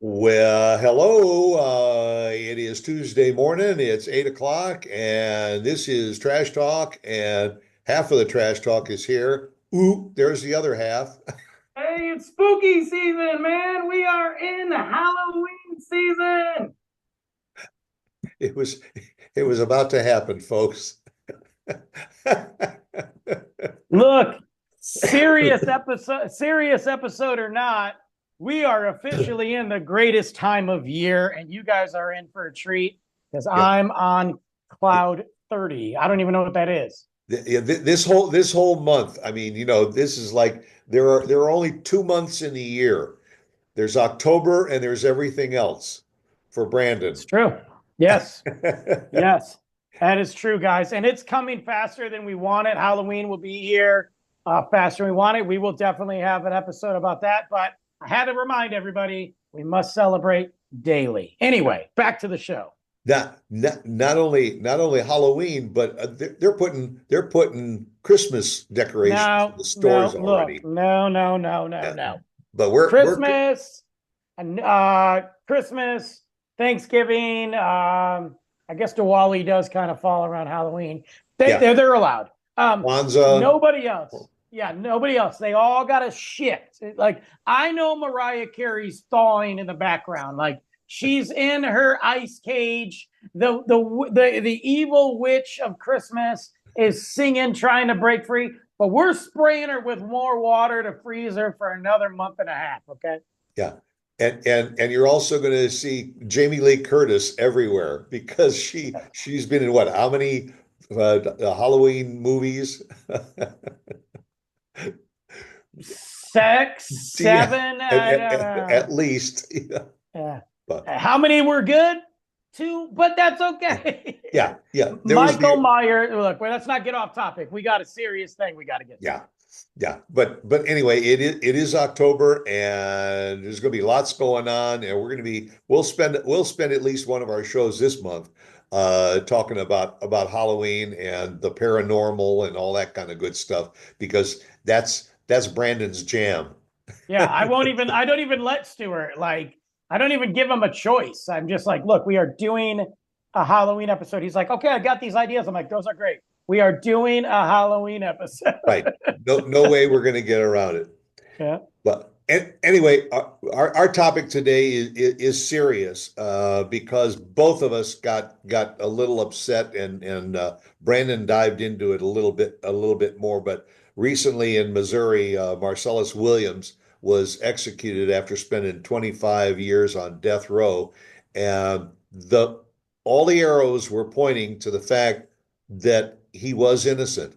Well, hello. It is Tuesday morning. It's 8 o'clock, and this is Trash Talk, and half of the Trash Talk is here. Ooh, there's the other half. Hey, it's spooky season, man. We are in Halloween season. It was it was about to happen, folks. Look, serious episode or not, we are officially in the greatest time of year, and you guys are in for a treat because Yeah. I'm on cloud 30. I don't even know what that is. Yeah, this whole month. I mean, this is like there are only 2 months in the year. There's October and there's everything else for Brandon. It's true. Yes. Yes, that is true, guys. And it's coming faster than we want it. Halloween will be here faster than we want it. We will definitely have an episode about that. But I had to remind everybody we must celebrate daily. Anyway, back to the show. Not only Halloween, but they're putting Christmas decorations in No, the stores no, look, already. no, no, no, no, Yeah. no. But we're Christmas, Christmas, Thanksgiving. I guess Diwali does kind of fall around Halloween. They, yeah, they're allowed. Kwanzaa. Nobody else. Yeah, nobody else. They all got to shift. Like I know Mariah Carey's thawing in the background. Like she's in her ice cage. The evil witch of Christmas is singing, trying to break free. But we're spraying her with more water to freeze her for another month and a half. Okay. Yeah. And you're also going to see Jamie Lee Curtis everywhere because she's been in what? How many Halloween movies? Six, Yeah, seven. at least. Yeah. Yeah. But How many were good? Two, but that's okay. yeah. There was Michael the Myers. Look, well, let's not get off topic. We got a serious thing we got to get to. Yeah. Yeah. But anyway, it is October and there's gonna be lots going on. And we'll spend at least one of our shows this month talking about Halloween and the paranormal and all that kind of good stuff because that's Brandon's jam. Yeah, I don't even let Stuart, like, I don't even give him a choice. I'm just like, look, we are doing a Halloween episode. He's like, okay, I got these ideas. I'm like, those are great. We are doing a Halloween episode. Right. No way we're gonna get around it. Yeah. But anyway, our topic today is serious because both of us got a little upset and Brandon dived into it a little bit more. But recently in Missouri, Marcellus Williams was executed after spending 25 years on death row, and the all the arrows were pointing to the fact that he was innocent,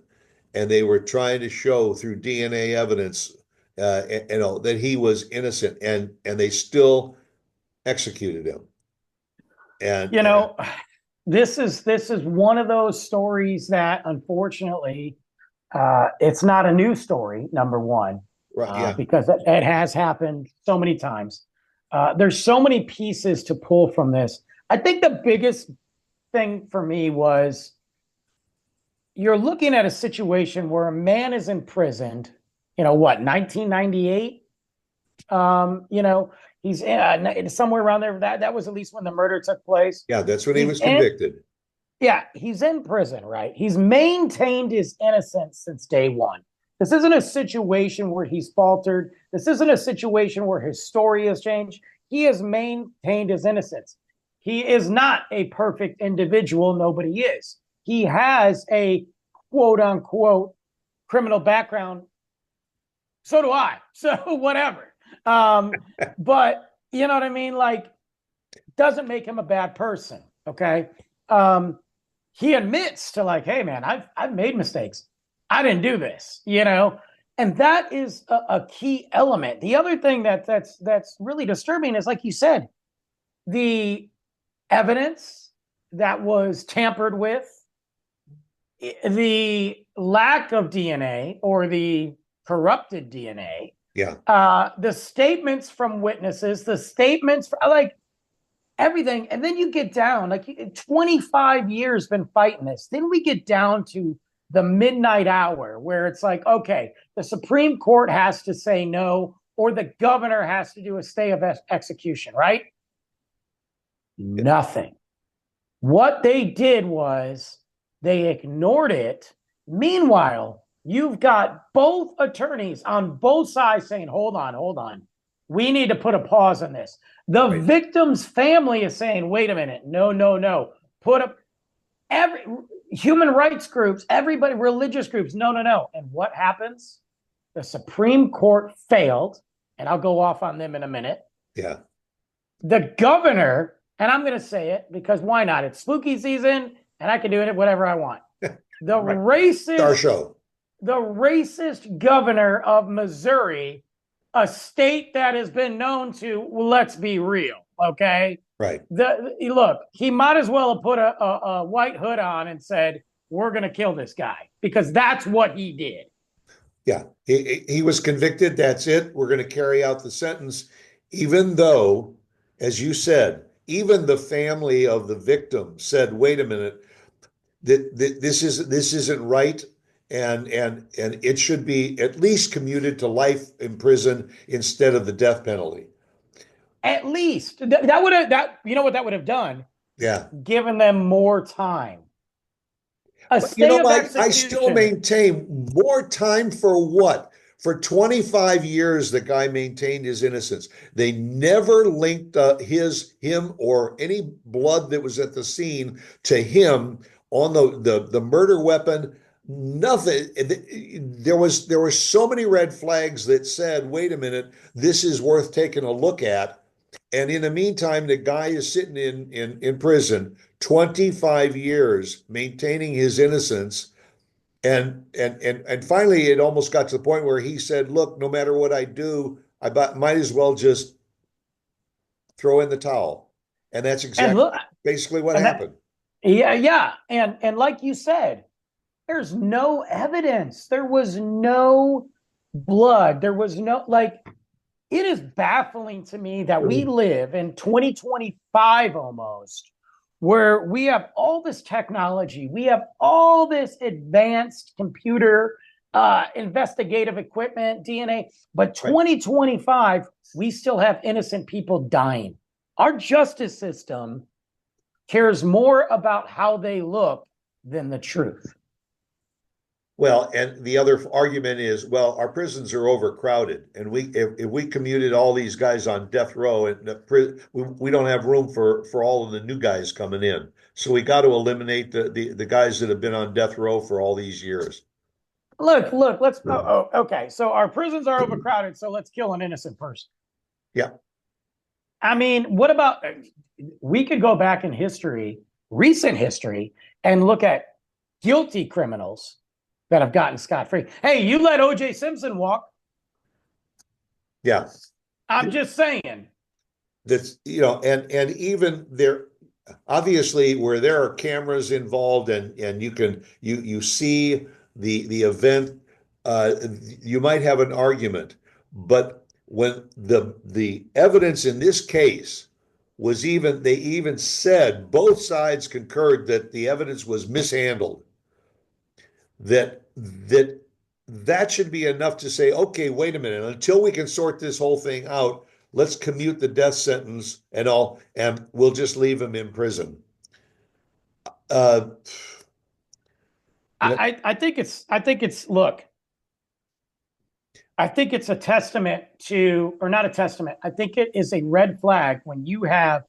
and they were trying to show through DNA evidence that he was innocent, and they still executed him. And You know, this is one of those stories that unfortunately it's not a new story, number one, right, yeah, because it has happened so many times. There's so many pieces to pull from this. I think the biggest thing for me was you're looking at a situation where a man is imprisoned, what, 1998? He's somewhere around there. That was at least when the murder took place. yeah, that's when he He's was in, convicted. yeah, he's in prison, right? He's maintained his innocence since day one. This isn't a situation where he's faltered. This isn't a situation where his story has changed. He has maintained his innocence. He is not a perfect individual. Nobody is. He has a quote unquote criminal background. So do I. So whatever. But you know what I mean? Like, doesn't make him a bad person. Okay. He admits to, like, hey man, I've made mistakes. I didn't do this, and that is a key element. The other thing that's really disturbing is, like you said, the evidence that was tampered with, the lack of DNA or the corrupted DNA, Yeah, the statements from witnesses, the statements for, like, everything. And then you get down, like, 25 years been fighting this. Then we get down to the midnight hour where it's like, okay, the Supreme Court has to say no, or the governor has to do a stay of execution, right? Nothing. What they did was they ignored it. Meanwhile, you've got both attorneys on both sides saying, hold on, hold on. We need to put a pause on this. The Right. victim's family is saying, wait a minute, no, no, no. Put up every human rights groups, everybody, religious groups, no, no, no. And what happens? The Supreme Court failed, and I'll go off on them in a minute. Yeah. The governor, and I'm going to say it because why not? It's spooky season, and I can do it whatever I want. The Right. racist, Our show. the racist governor of Missouri, a state that has been known to, well, let's be real, okay? Right. Look, he might as well have put a white hood on and said, we're going to kill this guy, because that's what he did. Yeah. He was convicted. That's it. We're going to carry out the sentence, even though, as you said, even the family of the victim said, wait a minute, that this isn't right. And it should be at least commuted to life in prison instead of the death penalty. At least that would have, that, you know what that would have done? Yeah. Given them more time. A But stay of I still execution. maintain more time for what? For 25 years, the guy maintained his innocence. They never linked him or any blood that was at the scene to him on the murder weapon. Nothing. There were so many red flags that said, "Wait a minute, this is worth taking a look at." And in the meantime, the guy is sitting in prison 25 years, maintaining his innocence. And finally, it almost got to the point where he said, "Look, no matter what I do, might as well just throw in the towel." And that's And exactly look, basically what and that, happened. yeah, yeah. And like you said, there's no evidence. There was no blood. There was no, like, it is baffling to me that we live in 2025 almost, where we have all this technology, we have all this advanced computer investigative equipment, DNA, but Right. 2025, we still have innocent people dying. Our justice system cares more about how they look than the truth. Well, and the other argument is, well, our prisons are overcrowded, and if we commuted all these guys on death row, and we don't have room for all of the new guys coming in. So we got to eliminate the guys that have been on death row for all these years. Look, let's, okay. So our prisons are overcrowded, so let's kill an innocent person. Yeah. I mean, what about, we could go back in history, recent history, and look at guilty criminals that have gotten scot-free. Hey, you let O.J. Simpson walk. Yeah. I'm just saying. That's, and even there, obviously, where there are cameras involved, and you see the event, you might have an argument. But when the evidence in this case was, they even said, both sides concurred that the evidence was mishandled, that should be enough to say, okay, wait a minute, until we can sort this whole thing out, let's commute the death sentence and we'll just leave him in prison. Uh, I think it's look, I think it's a testament to, or not a testament, I think it is a red flag when you have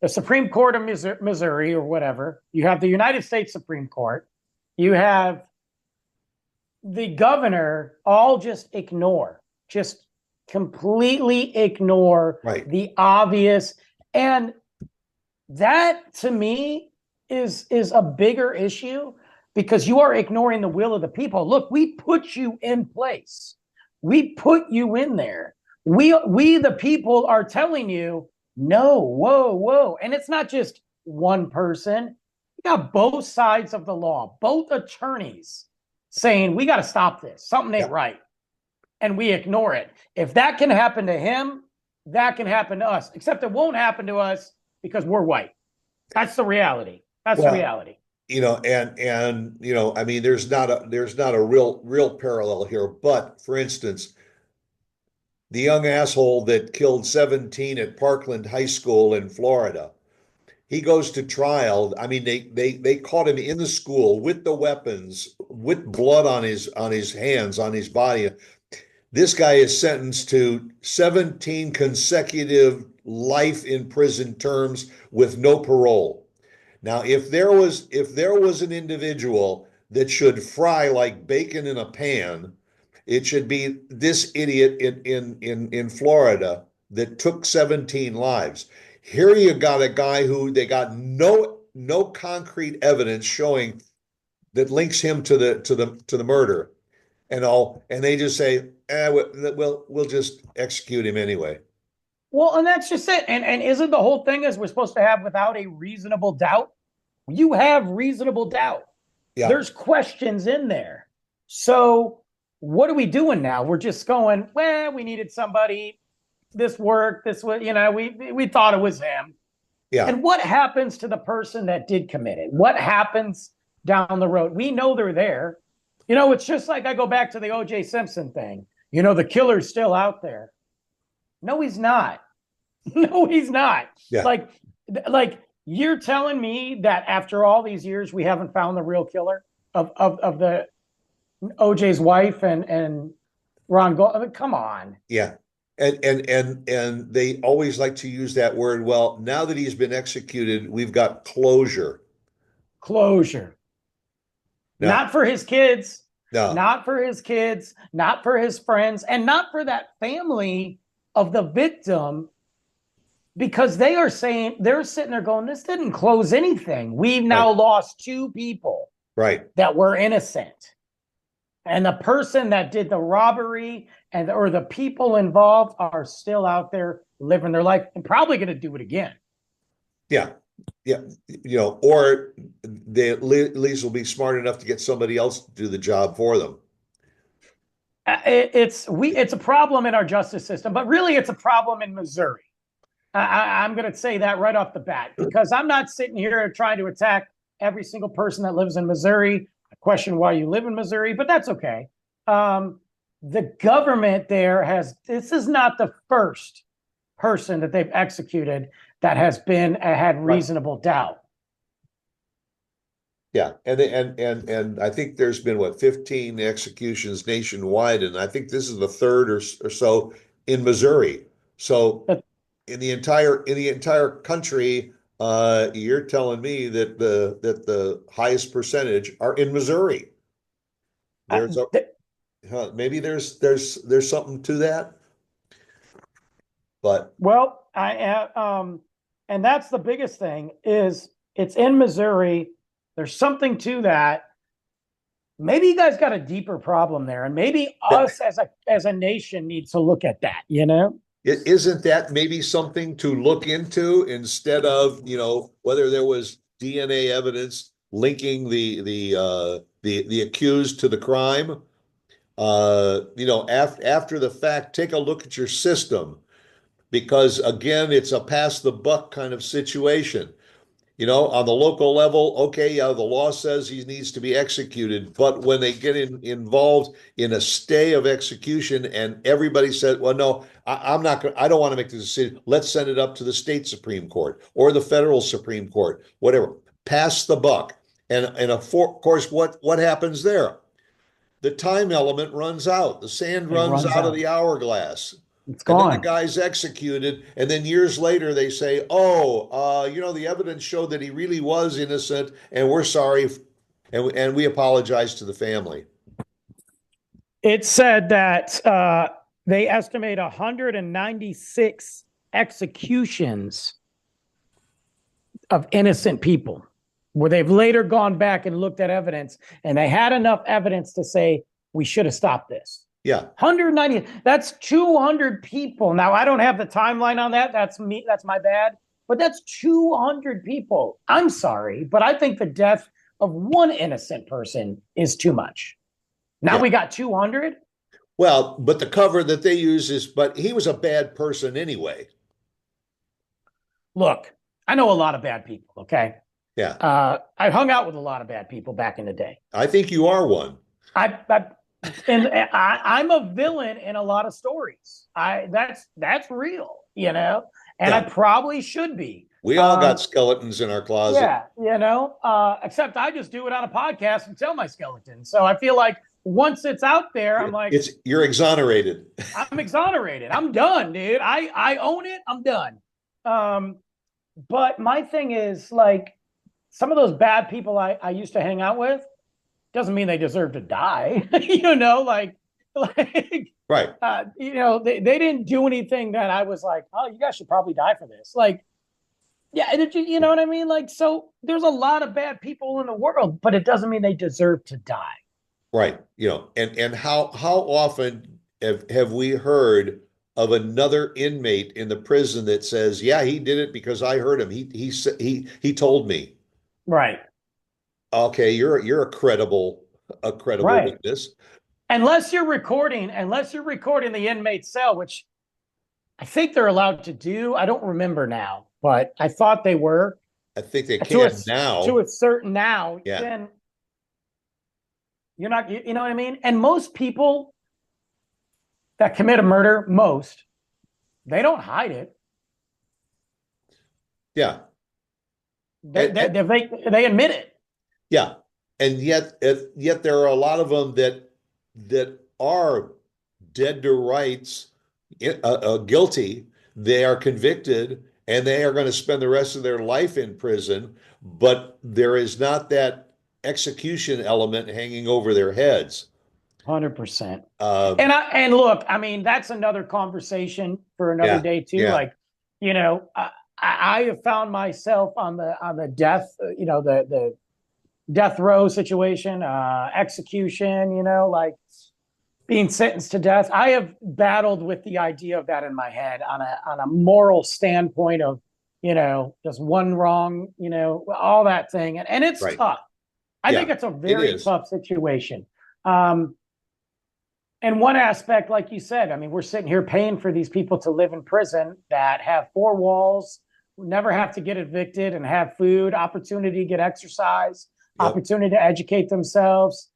the Supreme Court of Missouri or whatever, you have the United States Supreme Court, you have the governor, all just completely ignore right. the obvious. And that to me is a bigger issue, because you are ignoring the will of the people. Look, we put you in place. We put you in there. We the people are telling you, no, whoa. And it's not just one person. You got both sides of the law, both attorneys saying, we got to stop this. Something ain't right. And we ignore it. If that can happen to him, that can happen to us, except it won't happen to us because we're white. That's the reality. That's the reality. I mean, there's not a real parallel here. But for instance, the young asshole that killed 17 at Parkland High School in Florida. He goes to trial. I mean, they caught him in the school with the weapons, with blood on his hands, on his body. This guy is sentenced to 17 consecutive life in prison terms with no parole. Now, if there was an individual that should fry like bacon in a pan, it should be this idiot in Florida that took 17 lives. Here you got a guy who they got no concrete evidence showing that links him to the murder and all, and they just say, we'll just execute him anyway. Well, and that's just it. And isn't the whole thing is we're supposed to have without a reasonable doubt? You have reasonable doubt. Yeah, There's questions in there. So what are we doing now? We're just going, well, we needed somebody. This worked. This was, we thought it was him. yeah, And what happens to the person that did commit it? What happens down the road? We know they're there. It's just like I go back to the O.J. Simpson thing. The killer's still out there. No, he's not. No, he's not. yeah. Like you're telling me that after all these years, we haven't found the real killer of the OJ's wife and Ron Gold. I mean, come on. Yeah. And they always like to use that word. Well, now that he's been executed, we've got closure. Closure. Now, Not for his kids, no, not for his kids, not for his friends, and not for that family of the victim, because they're sitting there going, this didn't close anything. We've right, now lost two people right. that were innocent. And the person that did the robbery or the people involved are still out there living their life and probably going to do it again. Yeah. Yeah. Or they at least will be smart enough to get somebody else to do the job for them. It's a problem in our justice system, but really it's a problem in Missouri. I'm going to say that right off the bat, because I'm not sitting here trying to attack every single person that lives in Missouri. I question why you live in Missouri, but that's okay. The government there this is not the first person that they've executed that has had reasonable doubt. Yeah, and I think there's been 15 executions nationwide, and I think this is the third or so in Missouri. So But, in the entire country, you're telling me that the highest percentage are in Missouri. There's a maybe there's something to that, but well, and that's the biggest thing is it's in Missouri. There's something to that. Maybe you guys got a deeper problem there, and maybe us as a nation needs to look at that. isn't that maybe something to look into instead of whether there was DNA evidence linking the accused to the crime? After the fact, take a look at your system, because again, it's a pass the buck kind of situation. On the local level, okay, yeah, the law says he needs to be executed, but when they get involved in a stay of execution and everybody said, well, no, I'm not going I don't want to make the decision. Let's send it up to the state Supreme Court or the federal Supreme Court, whatever. Pass the buck. And of course, what happens there? The time element runs out. The sand It runs runs out of out. the hourglass. It's And then the gone. guy's executed. And then years later, they say, oh, the evidence showed that he really was innocent, and we're sorry. And we apologize to the family. It said that they estimate 196 executions of innocent people, where they've later gone back and looked at evidence, and they had enough evidence to say we should have stopped this. Yeah. 190, that's 200 people. Now, I don't have the timeline on that. That's me. That's my bad. But that's 200 people. I'm sorry, but I think the death of one innocent person is too much. Now Yeah. we got 200. Well, but the cover that they use is, but he was a bad person anyway. Look, I know a lot of bad people, okay? Yeah. I hung out with a lot of bad people back in the day. I think you are one. I And I'm a villain in a lot of stories. That's real, and I Yeah, probably should be. we all got Um, skeletons in our closet. yeah, except I just do it on a podcast and tell my skeleton. So I feel like once it's out there, I'm like, It's you're exonerated. I'm exonerated. I'm done, dude. I own it. I'm done. Um, but my thing is like some of those bad people I used to hang out with doesn't mean they deserve to die. Like Right. they didn't do anything that I was like, oh, you guys should probably die for this. Like, yeah, you know what I mean? Like, so there's a lot of bad people in the world, but it doesn't mean they deserve to die. Right. And how often have we heard of another inmate in the prison that says, "Yeah, he did it because I heard him. He told me." Right. Okay, you're a credible Right. witness. Unless you're recording the inmate cell, which I think they're allowed to do. I don't remember now, but I thought they were I think they to a can to now. a certain now. Yeah. Then you're not, you know what I mean? And most people that commit a murder, they don't hide it. Yeah. They And, they they admit it. yeah. And yet there are a lot of them that are dead to rights, guilty. They are convicted and they are going to spend the rest of their life in prison, but there is not that execution element hanging over their heads. 100%. Uh, And look, I mean, that's another conversation for another yeah, day too. yeah, Like, you know, I have found myself on the death, the death row situation, execution, like being sentenced to death. I have battled with the idea of that in my head on a moral standpoint of, just one wrong, all that thing. And it's right. tough. I think Yeah, it's a it very is. tough situation. Um, and one aspect, like you said, I mean, we're sitting here paying for these people to live in prison that have four walls, never have to get evicted, and have food, opportunity to get exercise, Yep. opportunity to educate themselves.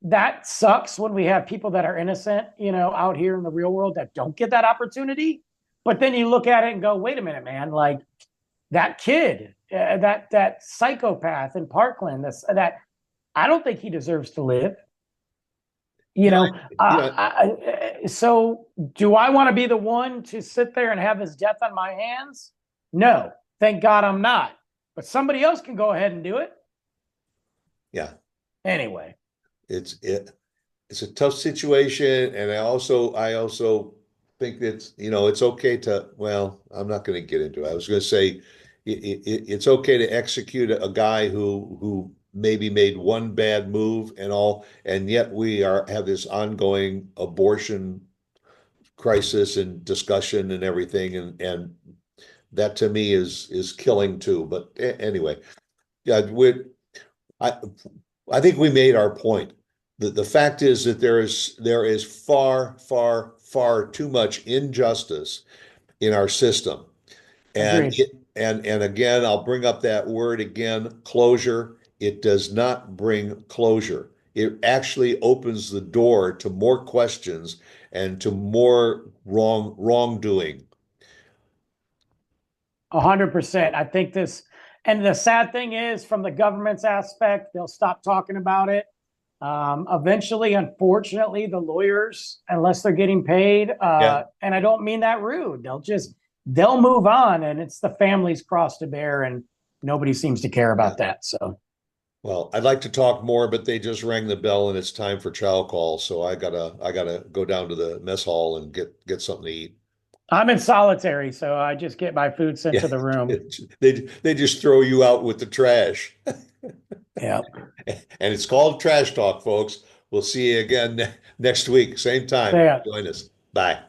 That sucks when we have people that are innocent, out here in the real world that don't get that opportunity. But then you look at it and go, wait a minute, man, like that kid, that psychopath in Parkland, that I don't think he deserves to live. You Yeah, know, yeah, so do I want to be the one to sit there and have his death on my hands? No, thank God I'm not. But somebody else can go ahead and do it yeah. anyway. It's a tough situation, and I also think that it's okay to, well, I'm not going to get into it. I was going to say it's okay to execute a guy who maybe made one bad move and all, and yet we are have this ongoing abortion crisis and discussion and everything, and that to me is killing too. But anyway, yeah, I I think we made our point. The fact is that there is far, far, far too much injustice in our system. And Agreed. and again, I'll bring up that word again, closure. It does not bring closure. It actually opens the door to more questions and to more wrongdoing. 100%. I think this, and the sad thing is, from the government's aspect, they'll stop talking about it. Eventually, unfortunately, the lawyers, unless they're getting paid, Yeah. and I don't mean that rude, they'll move on, and it's the family's cross to bear, and nobody seems to care Yeah. about that. So Well, I'd like to talk more, but they just rang the bell and it's time for chow call. So I gotta go down to the mess hall and get something to eat. I'm in solitary, so I just get my food sent Yeah, to the room. they just throw you out with the trash, Yeah. and it's called Trash Talk, folks. We'll see you again next week, same time. Yeah. Join us. Bye.